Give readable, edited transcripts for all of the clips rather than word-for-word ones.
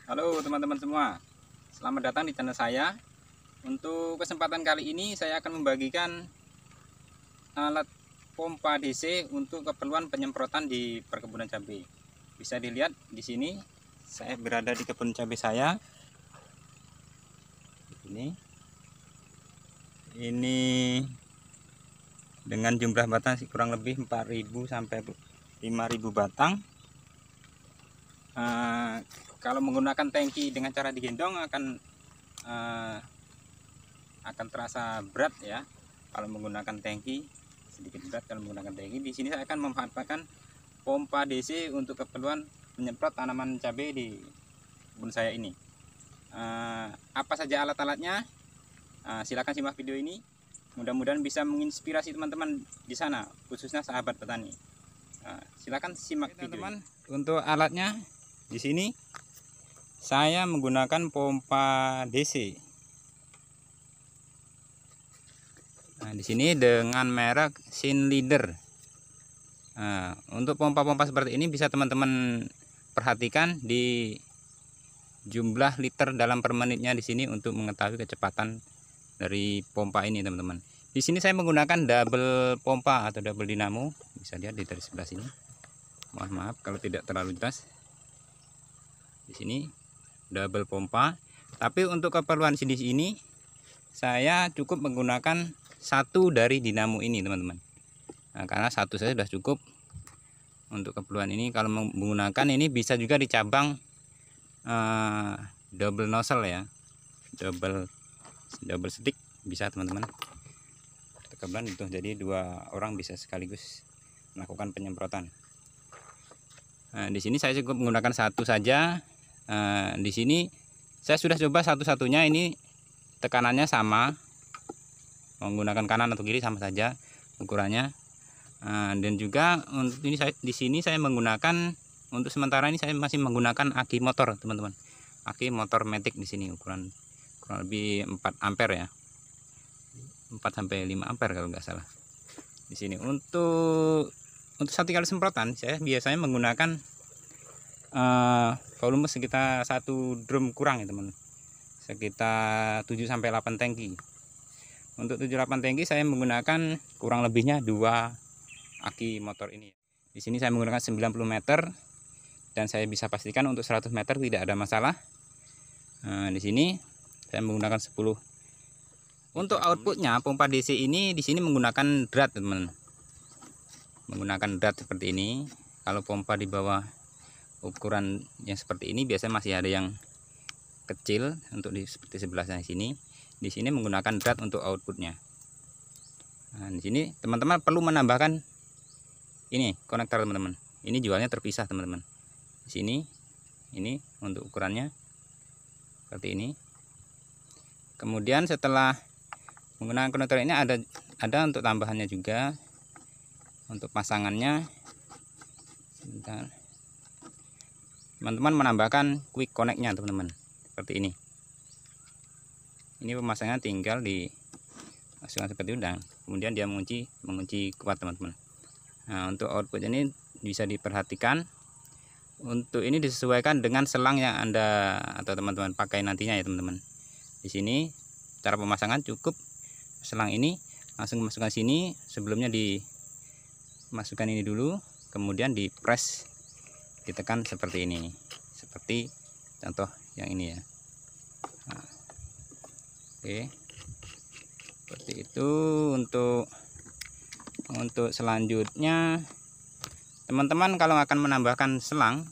Halo teman-teman semua, selamat datang di channel saya. Untuk kesempatan kali ini saya akan membagikan alat pompa DC untuk keperluan penyemprotan di perkebunan cabai. Bisa dilihat di sini, saya berada di kebun cabai saya. Ini dengan jumlah batang kurang lebih 4.000 sampai 5.000 batang. Kalau menggunakan tangki dengan cara digendong akan terasa berat ya. Kalau menggunakan tangki sedikit berat. Kalau menggunakan tangki, di sini saya akan memanfaatkan pompa DC untuk keperluan menyemprot tanaman cabai di kebun saya ini. Apa saja alat-alatnya? Silakan simak video ini. Mudah-mudahan bisa menginspirasi teman-teman di sana, khususnya sahabat petani. Silakan simak video teman-teman. Untuk alatnya di sini saya menggunakan pompa DC. Nah, di sini dengan merek Sinleader. Untuk pompa-pompa seperti ini bisa teman-teman perhatikan di jumlah liter dalam per menitnya di sini untuk mengetahui kecepatan dari pompa ini, teman-teman. Di sini saya menggunakan double pompa atau double dinamo. Bisa lihat dari sebelah sini. Mohon maaf kalau tidak terlalu jelas. Di sini double pompa. Tapi untuk keperluan sini saya cukup menggunakan satu dari dinamo ini, teman-teman. Nah, karena satu saja sudah cukup untuk keperluan ini. Kalau menggunakan ini bisa juga dicabang double nozzle ya, double stick bisa, teman-teman. Kebetulan itu jadi dua orang bisa sekaligus melakukan penyemprotan. Nah, di sini saya cukup menggunakan satu saja. Di sini saya sudah coba satu-satunya, ini tekanannya sama, menggunakan kanan atau kiri sama saja ukurannya. Dan juga untuk ini di sini saya menggunakan, untuk sementara ini saya masih menggunakan aki motor, teman-teman. Aki motor matic di sini ukuran kurang lebih 4 ampere ya. 4 sampai 5 ampere kalau nggak salah. Di sini untuk satu kali semprotan saya biasanya menggunakan volume sekitar 1 drum kurang ya, teman. Sekitar 7 sampai 8 tangki. Untuk 7-8 tangki saya menggunakan kurang lebihnya 2 aki motor ini. Di sini saya menggunakan 90 meter dan saya bisa pastikan untuk 100 meter tidak ada masalah. Di sini saya menggunakan 10. Untuk outputnya pompa DC ini di sini menggunakan drat, teman. Menggunakan drat seperti ini. Kalau pompa di bawah ukuran yang seperti ini biasanya masih ada yang kecil untuk seperti sebelahnya sini. Di sini menggunakan drat untuk outputnya. Nah, di sini teman-teman perlu menambahkan ini konektor, teman-teman. Ini jualnya terpisah, teman-teman. Di sini ini untuk ukurannya seperti ini. Kemudian setelah menggunakan konektor ini ada untuk tambahannya juga untuk pasangannya. Sebentar. Teman-teman menambahkan quick connect-nya, teman-teman, seperti ini. Ini pemasangannya tinggal dimasukkan seperti itu, dan kemudian dia mengunci kuat, teman-teman. Nah, untuk output ini bisa diperhatikan. Untuk ini disesuaikan dengan selang yang Anda atau teman-teman pakai nantinya ya, teman-teman. Di sini cara pemasangan cukup selang ini langsung masukkan sini, sebelumnya dimasukkan ini dulu, kemudian di press, ditekan seperti ini, seperti contoh yang ini ya. Nah, oke, seperti itu. Untuk selanjutnya, teman-teman kalau akan menambahkan selang,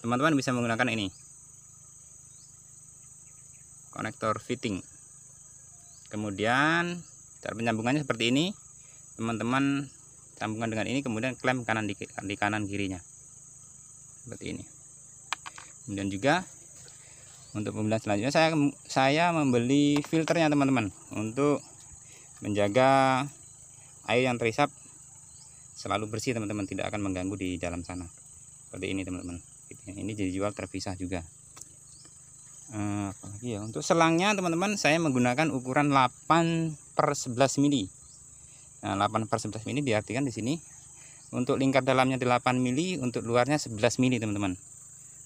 teman-teman bisa menggunakan ini konektor fitting. Kemudian cara penyambungannya seperti ini, teman-teman sambungkan dengan ini, kemudian klem kanan di kanan kirinya seperti ini. Kemudian juga untuk pembelian selanjutnya saya membeli filternya, teman-teman, untuk menjaga air yang terisap selalu bersih, teman-teman, tidak akan mengganggu di dalam sana seperti ini, teman-teman. Ini jadi jual terpisah juga. Apalagi ya, untuk selangnya, teman-teman, saya menggunakan ukuran 8/11 mili. Nah, 8/11 mili diartikan di sini untuk lingkar dalamnya 8 mili, untuk luarnya 11 mili, teman-teman.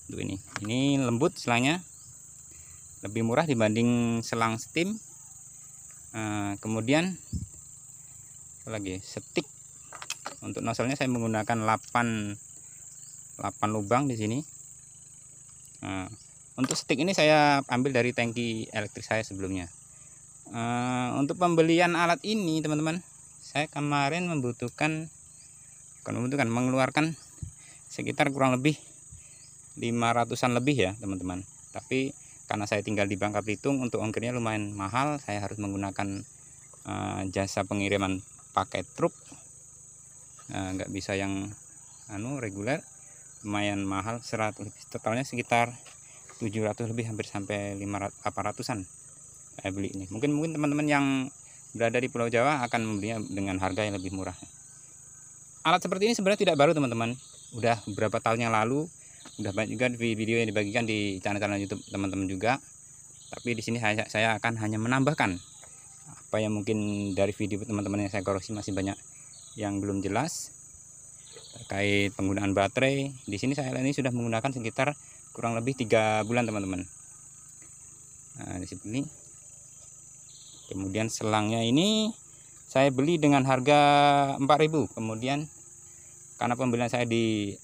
Untuk ini lembut selangnya, lebih murah dibanding selang steam. Kemudian apa lagi, setik. Untuk nozzle-nya saya menggunakan 8 lubang di sini. Untuk stick ini saya ambil dari tangki elektrik saya sebelumnya. Untuk pembelian alat ini teman-teman, saya kemarin mengeluarkan sekitar kurang lebih 500-an lebih ya teman-teman. Tapi karena saya tinggal di Bangka Belitung, untuk ongkirnya lumayan mahal, saya harus menggunakan jasa pengiriman pakai truk. Nggak bisa yang reguler, lumayan mahal, 100 lebih, totalnya sekitar 700 lebih, hampir sampai 800-an saya beli ini. Mungkin teman-teman yang berada di Pulau Jawa akan membelinya dengan harga yang lebih murah. Alat seperti ini sebenarnya tidak baru teman-teman, udah beberapa tahun yang lalu, udah banyak juga video yang dibagikan di channel-channel YouTube teman-teman juga. Tapi di sini saya akan hanya menambahkan apa yang mungkin dari video teman-teman yang saya koreksi masih banyak yang belum jelas terkait penggunaan baterai. Di sini saya ini sudah menggunakan sekitar kurang lebih 3 bulan teman-teman. Di sini. Kemudian selangnya ini saya beli dengan harga 4.000. Kemudian karena pembelian saya di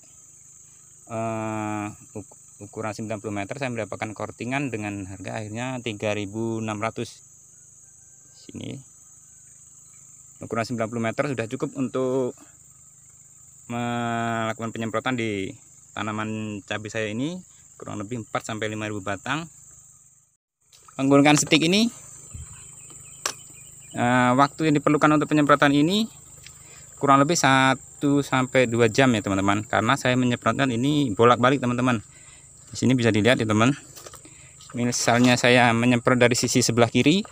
ukuran 90 meter, saya mendapatkan kortingan dengan harga akhirnya 3.600. Sini ukuran 90 meter sudah cukup untuk melakukan penyemprotan di tanaman cabai saya ini, kurang lebih 4-5.000 batang. Menggunakan stick ini, waktu yang diperlukan untuk penyemprotan ini kurang lebih 1-2 jam ya teman-teman, karena saya menyemprotkan ini bolak-balik teman-teman. Di sini bisa dilihat ya teman, misalnya saya menyemprot dari sisi sebelah kiri,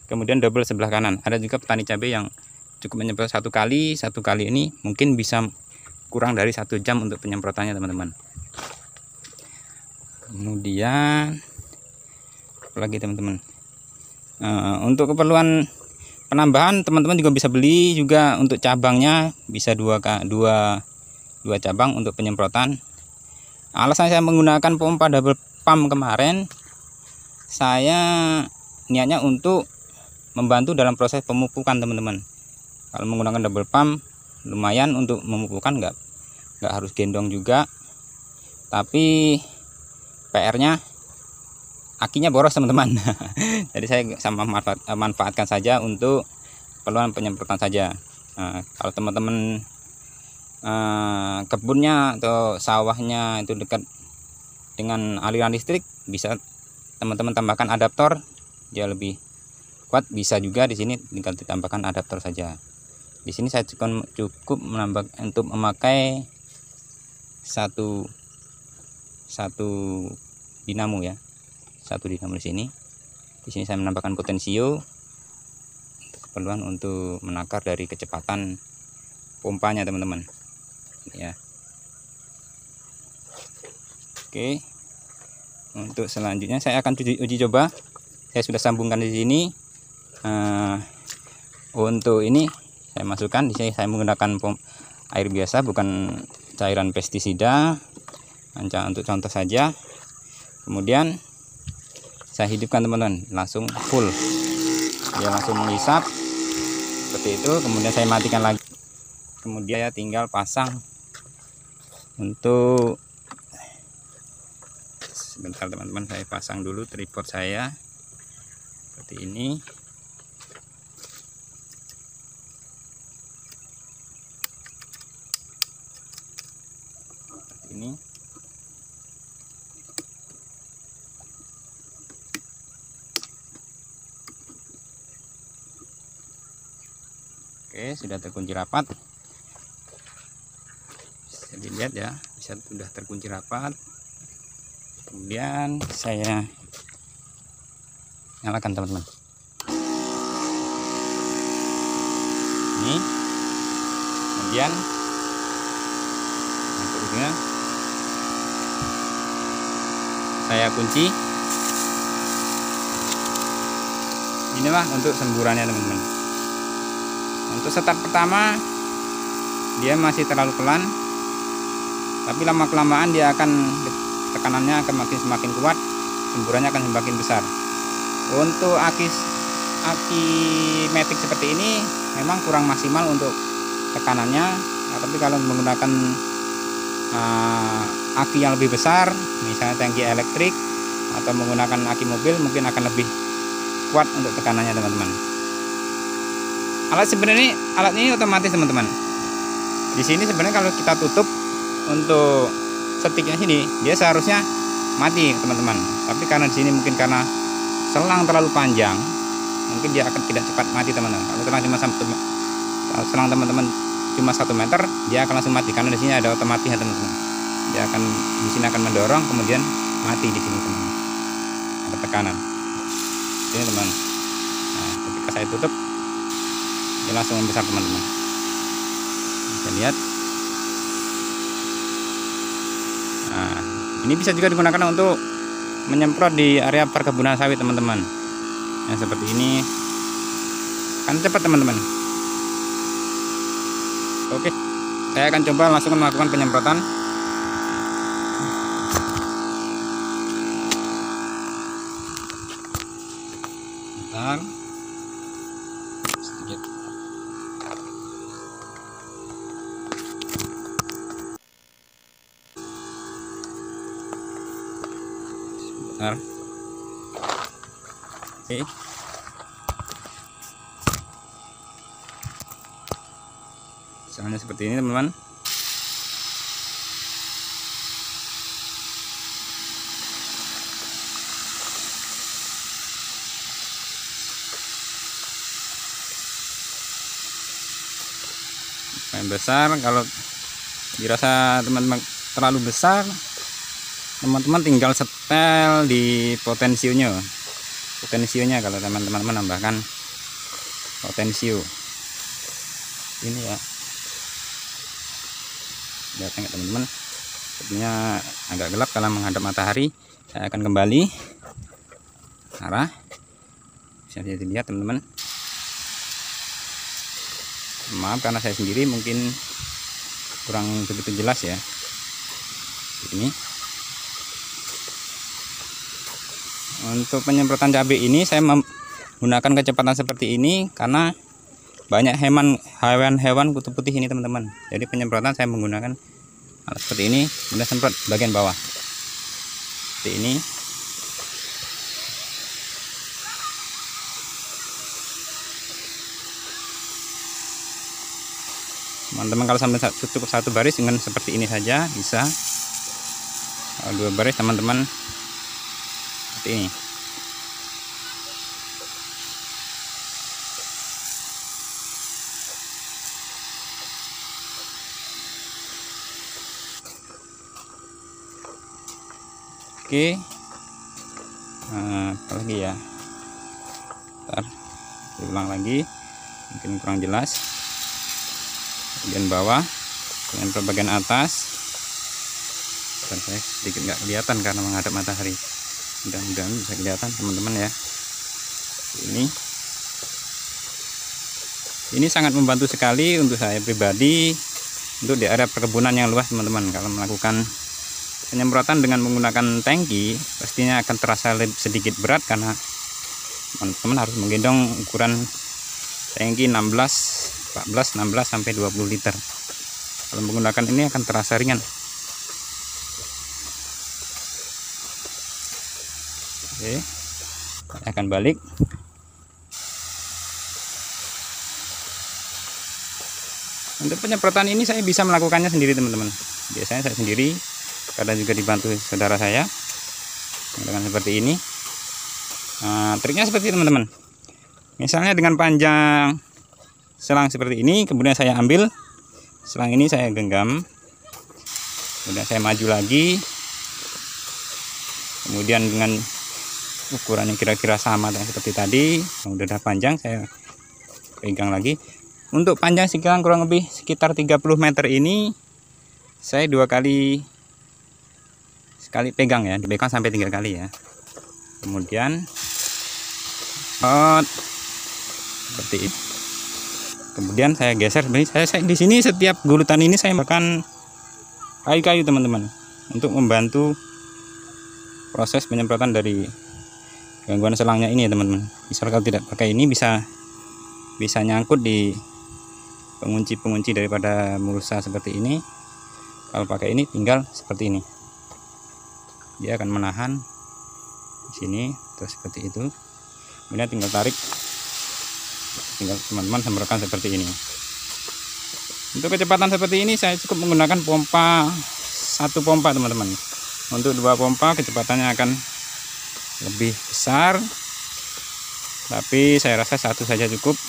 kemudian double sebelah kanan. Ada juga petani cabai yang cukup menyemprot satu kali ini mungkin bisa kurang dari 1 jam untuk penyemprotannya teman-teman. Kemudian lagi teman-teman, untuk keperluan penambahan teman-teman juga bisa beli juga untuk cabangnya, bisa dua cabang untuk penyemprotan. Alasan saya menggunakan pompa double pump kemarin, saya niatnya untuk membantu dalam proses pemupukan teman-teman. Kalau menggunakan double pump lumayan untuk memupukan, nggak harus gendong juga, tapi PR-nya akinya boros teman-teman. Jadi saya sama manfaatkan saja untuk keperluan penyemprotan saja. Kalau teman-teman kebunnya atau sawahnya itu dekat dengan aliran listrik, bisa teman-teman tambahkan adaptor, dia lebih kuat. Bisa juga di sini tinggal ditambahkan adaptor saja. Di sini saya cukup menambah untuk memakai satu dinamo ya. Satu dinamo di sini. Di sini saya menambahkan potensio untuk keperluan untuk menakar dari kecepatan pompanya teman-teman. Ya. Oke. Untuk selanjutnya saya akan uji coba. Saya sudah sambungkan di sini. Untuk ini saya masukkan di sini, saya menggunakan air biasa, bukan cairan pestisida. Hanya untuk contoh saja. Kemudian saya hidupkan teman-teman, langsung full, dia langsung menghisap seperti itu. Kemudian saya matikan lagi, kemudian saya tinggal pasang. Untuk sebentar teman-teman, saya pasang dulu tripod saya seperti ini. Seperti ini. Oke, sudah terkunci rapat. Bisa dilihat ya, sudah terkunci rapat. Kemudian saya nyalakan teman-teman. Ini. Kemudian berikutnya saya kunci. Inilah untuk semburannya teman-teman. Untuk start pertama dia masih terlalu pelan, tapi lama kelamaan dia akan tekanannya akan semakin kuat, semburannya akan semakin besar. Untuk aki matic seperti ini memang kurang maksimal untuk tekanannya, tapi kalau menggunakan aki yang lebih besar, misalnya tangki elektrik atau menggunakan aki mobil, mungkin akan lebih kuat untuk tekanannya teman-teman. Alat ini otomatis teman-teman. Di sini sebenarnya kalau kita tutup untuk setiknya sini, dia seharusnya mati teman-teman. Tapi karena di sini mungkin karena selang terlalu panjang, mungkin dia akan tidak cepat mati teman-teman. Kalau selang teman-teman cuma 1 meter, dia akan langsung mati karena di sini ada otomatis ya teman-teman. Dia akan di sini akan mendorong, kemudian mati di sini teman-teman. Ada tekanan. Ini teman. Nah, ketika saya tutup, dia langsung membesar teman-teman. Bisa lihat. Nah, ini bisa juga digunakan untuk menyemprot di area perkebunan sawit teman-teman. Yang seperti ini kan cepat teman-teman. Oke, saya akan coba langsung melakukan penyemprotan. Bentar. Sedikit. Sebentar. Oke. Misalnya seperti ini teman-teman. Yang besar, kalau dirasa teman-teman terlalu besar, teman-teman tinggal setel di potensionya kalau teman-teman menambahkan potensio ini ya. Lihat enggak teman-teman, sepertinya agak gelap kalau menghadap matahari. Saya akan kembali arah, bisa dilihat teman-teman. Maaf karena saya sendiri mungkin kurang begitu jelas ya ini. Untuk penyemprotan cabai ini saya menggunakan kecepatan seperti ini karena banyak hewan kutu putih ini teman-teman. Jadi penyemprotan saya menggunakan alat seperti ini, kemudian semprot bagian bawah seperti ini. Teman-teman kalau sampai cukup 1 baris dengan seperti ini saja bisa. Kalau 2 baris teman-teman seperti ini. Oke. Nah, apa lagi ya? Bentar, diulang lagi, mungkin kurang jelas. Bagian bawah, kemudian bagian atas. Dan saya sedikit nggak kelihatan karena menghadap matahari. Mudah-mudahan bisa kelihatan teman-teman ya. Ini sangat membantu sekali untuk saya pribadi, untuk di area perkebunan yang luas teman-teman. Kalau melakukan penyemprotan dengan menggunakan tangki, pastinya akan terasa sedikit berat karena teman-teman harus menggendong ukuran tangki 14, 16 sampai 20 liter. Kalau menggunakan ini akan terasa ringan. Oke, saya akan balik. Untuk penyemprotan ini saya bisa melakukannya sendiri teman-teman. Biasanya saya sendiri, kadang juga dibantu saudara saya dengan seperti ini. Nah, triknya seperti teman-teman. Misalnya dengan panjang selang seperti ini, kemudian saya ambil selang ini, saya genggam, kemudian saya maju lagi, kemudian dengan ukuran yang kira-kira sama dengan seperti tadi, yang udah panjang, saya pegang lagi. Untuk panjang sekitar kurang lebih sekitar 30 meter ini, saya 2 kali pegang ya, dipegang sampai 3 kali ya. Kemudian seperti ini. Kemudian saya geser. Saya di sini setiap gulutan ini saya makan kayu-kayu teman-teman, untuk membantu proses penyemprotan dari gangguan selangnya ini ya teman-teman. Misal kalau tidak pakai ini bisa nyangkut di pengunci daripada mulsa seperti ini. Kalau pakai ini tinggal seperti ini, dia akan menahan di sini terus seperti itu, kemudian tinggal tarik, tinggal teman-teman semprotkan seperti ini. Untuk kecepatan seperti ini saya cukup menggunakan satu pompa teman-teman. Untuk 2 pompa kecepatannya akan lebih besar, tapi saya rasa 1 saja cukup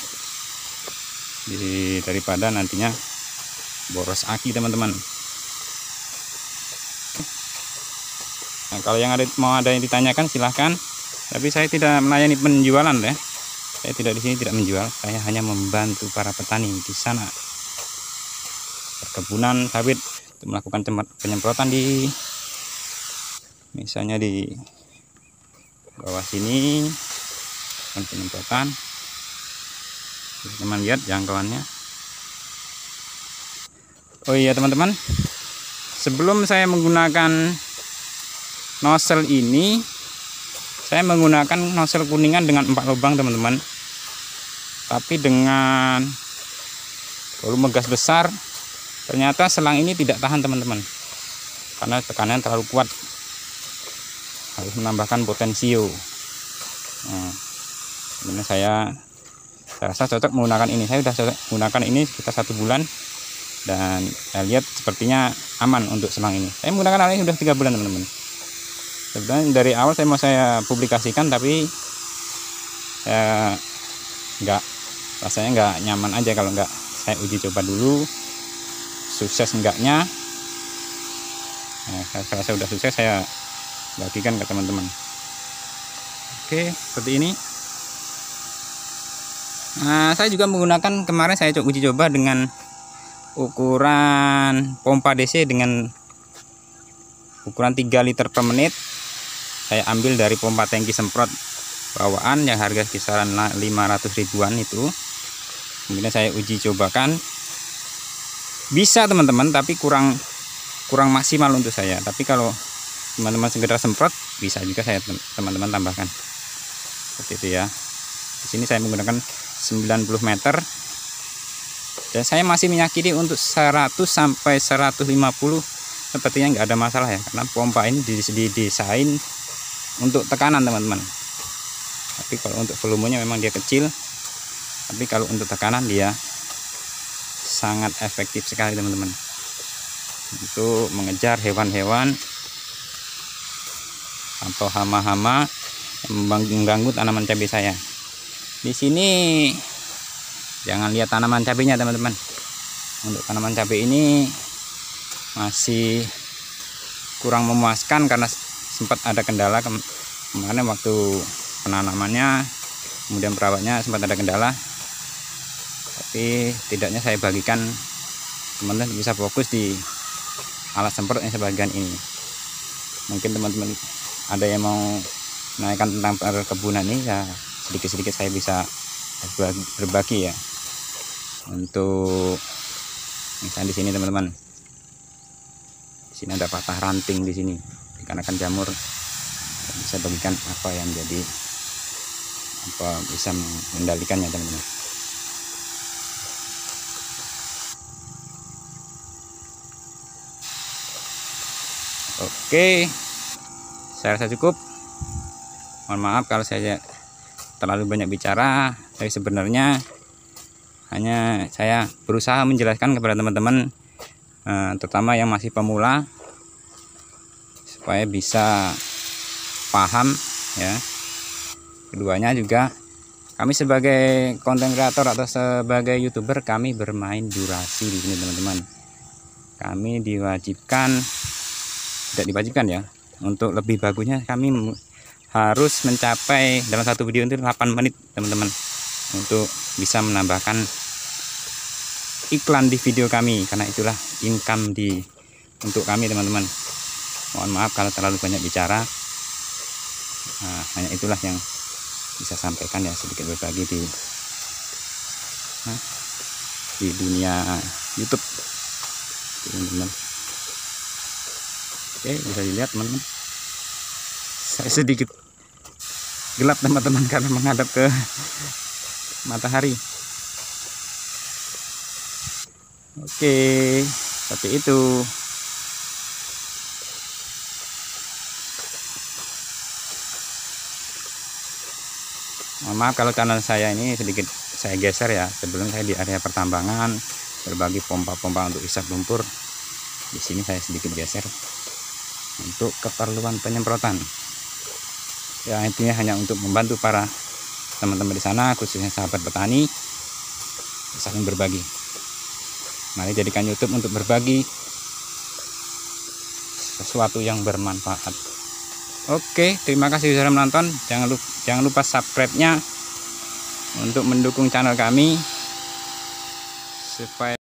daripada nantinya boros aki teman-teman. Nah, kalau yang mau ada yang ditanyakan silahkan, tapi saya tidak melayani penjualan ya. Saya tidak di sini tidak menjual, saya hanya membantu para petani di sana perkebunan sawit untuk melakukan penyemprotan di misalnya di bawah sini, penyemprotan. Teman lihat jangkauannya. Oh iya teman-teman, sebelum saya menggunakan nozzle ini, saya menggunakan nozzle kuningan dengan 4 lubang teman-teman, tapi dengan volume gas besar. Ternyata selang ini tidak tahan teman-teman, karena tekanan terlalu kuat, harus menambahkan potensio. Nah, kemudian saya rasa cocok menggunakan ini. Saya sudah cocok menggunakan ini sekitar 1 bulan, dan saya lihat sepertinya aman untuk selang ini. Saya menggunakan ini sudah 3 bulan teman-teman. Sebenarnya dari awal saya publikasikan, tapi rasanya nggak nyaman aja kalau nggak saya uji coba dulu, sukses enggaknya. Nah, kalau saya udah sukses saya bagikan ke teman-teman. Oke, seperti ini. Nah, saya juga menggunakan, kemarin saya uji coba dengan ukuran pompa DC dengan ukuran 3 liter per menit. Saya ambil dari pompa tangki semprot bawaan yang harga kisaran 500 ribuan itu. Kemudian saya uji cobakan, bisa teman-teman, tapi kurang maksimal untuk saya. Tapi kalau teman-teman sekedar semprot, bisa juga saya teman-teman tambahkan seperti itu ya. Di sini saya menggunakan 90 meter, dan saya masih meyakini untuk 100 sampai 150 sepertinya nggak ada masalah ya, karena pompa ini didesain untuk tekanan teman-teman. Tapi kalau untuk volumenya memang dia kecil, tapi kalau untuk tekanan dia sangat efektif sekali teman-teman, untuk mengejar hewan-hewan atau hama-hama yang mengganggu tanaman cabai saya. Di sini jangan lihat tanaman cabainya teman-teman. Untuk tanaman cabai ini masih kurang memuaskan karena sempat ada kendala kemarin waktu penanamannya, kemudian perawatnya sempat ada kendala. Tapi tidaknya saya bagikan teman-teman bisa fokus di alat semprot yang sebagian ini. Mungkin teman-teman ada yang mau menaikkan tentang perkebunan ini, ya sedikit-sedikit saya bisa berbagi ya. Untuk misalnya di sini teman-teman, di sini ada patah ranting di sini dikarenakan jamur, bisa bagikan apa yang jadi apa bisa mengendalikannya teman-teman. Oke, saya rasa cukup. Mohon maaf kalau saya terlalu banyak bicara, tapi sebenarnya hanya saya berusaha menjelaskan kepada teman-teman, terutama yang masih pemula, supaya bisa paham ya. Keduanya juga, kami sebagai konten kreator atau sebagai YouTuber, kami bermain durasi di sini teman-teman. Kami tidak diwajibkan ya, untuk lebih bagusnya kami harus mencapai dalam satu video itu 8 menit teman-teman, untuk bisa menambahkan iklan di video kami, karena itulah income untuk kami teman-teman. Mohon maaf kalau terlalu banyak bicara. Nah, hanya itulah yang bisa sampaikan ya, sedikit berbagi di dunia YouTube teman-teman. Oke, bisa dilihat teman-teman, Saya sedikit gelap teman-teman karena menghadap ke matahari. Oke, seperti itu. Mohon maaf kalau channel saya ini sedikit saya geser ya. Sebelum saya di area pertambangan berbagi pompa-pompa untuk isap lumpur. Di sini saya sedikit geser untuk keperluan penyemprotan. Ya, intinya hanya untuk membantu para teman-teman di sana, khususnya sahabat petani, saling berbagi. Mari jadikan YouTube untuk berbagi sesuatu yang bermanfaat. Oke, terima kasih sudah menonton. Jangan lupa subscribe-nya untuk mendukung channel kami supaya